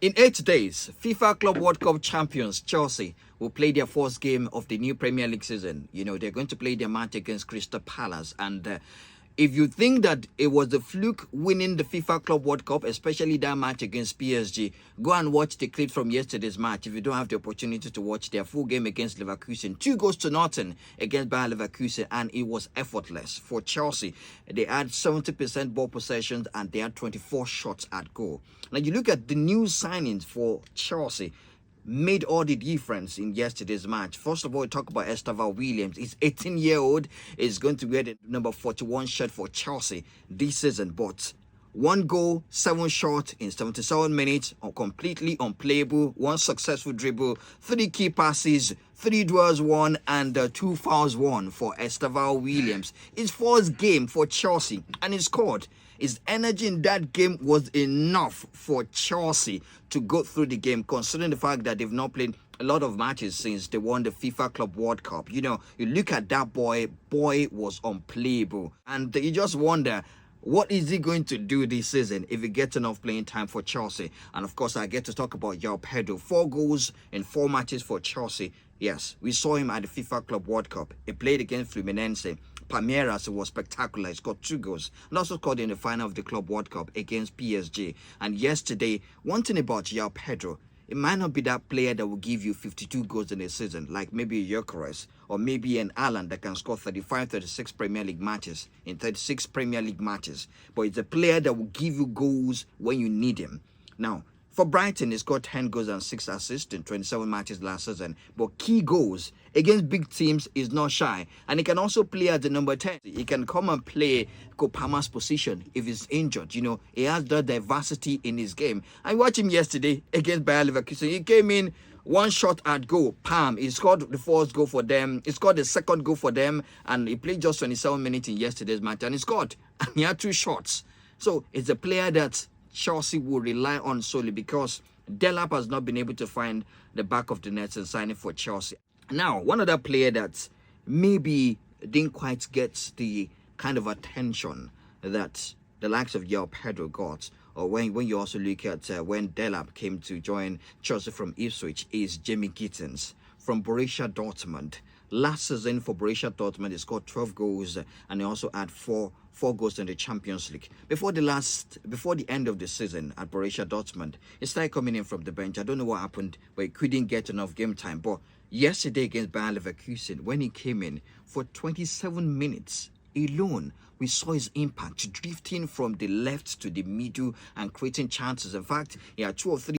In 8 days, FIFA Club World Cup champions Chelsea will play their first game of the new Premier League season. You know, they're going to play their match against Crystal Palace. And if you think that it was a fluke winning the FIFA Club World Cup, especially that match against PSG, go and watch the clip from yesterday's match if you don't have the opportunity to watch their full game against Leverkusen. 2-0 against Bayer Leverkusen, and it was effortless for Chelsea. They had 70% ball possessions and they had 24 shots at goal. Now you look at the new signings for Chelsea, made all the difference in yesterday's match. First of all, we talk about Estava Williams. He's 18-year-old. Is going to wear the number 41 shirt for Chelsea this season. But 1 goal, 7 shots in 77 minutes, completely unplayable. 1 successful dribble, 3 key passes, 3 duels won, and 2 fouls won for Estava Williams. His first game for Chelsea, and he scored. His energy in that game was enough for Chelsea to go through the game, considering the fact that they've not played a lot of matches since they won the FIFA Club World Cup. You know, you look at that boy was unplayable. And you just wonder, what is he going to do this season if he gets enough playing time for Chelsea? And of course, I get to talk about Pedro. 4 goals in 4 matches for Chelsea. Yes, we saw him at the FIFA Club World Cup. He played against Fluminense. Palmeiras was spectacular. He scored 2 goals and also scored in the final of the Club World Cup against PSG. And yesterday, one thing about Pedro, it might not be that player that will give you 52 goals in a season, like maybe a Gyökeres or maybe an Alan that can score 35, 36 Premier League matches in 36 Premier League matches. But it's a player that will give you goals when you need him. Now, for Brighton, he's got 10 goals and 6 assists in 27 matches last season. But key goals against big teams is not shy. And he can also play at the number 10. He can come and play Kopama's position if he's injured. You know, he has that diversity in his game. I watched him yesterday against Bayer Leverkusen. He came in, 1 shot at goal, Pam. He scored the first goal for them. He scored the second goal for them. And he played just 27 minutes in yesterday's match. And he scored. And he had 2 shots. So it's a player that Chelsea will rely on solely because Delap has not been able to find the back of the net and signing for Chelsea. Now, one other player that maybe didn't quite get the kind of attention that the likes of Pedro got, or when you also look at when Delap came to join Chelsea from Ipswich, is Jamie Gittens from Borussia Dortmund. Last season for Borussia Dortmund, he scored 12 goals and he also had 4 goals in the Champions League. Before the end of the season at Borussia Dortmund, he started coming in from the bench. I don't know what happened, but he couldn't get enough game time. But yesterday against Bayer Leverkusen, when he came in for 27 minutes alone, we saw his impact drifting from the left to the middle and creating chances. In fact, he had 2 or 3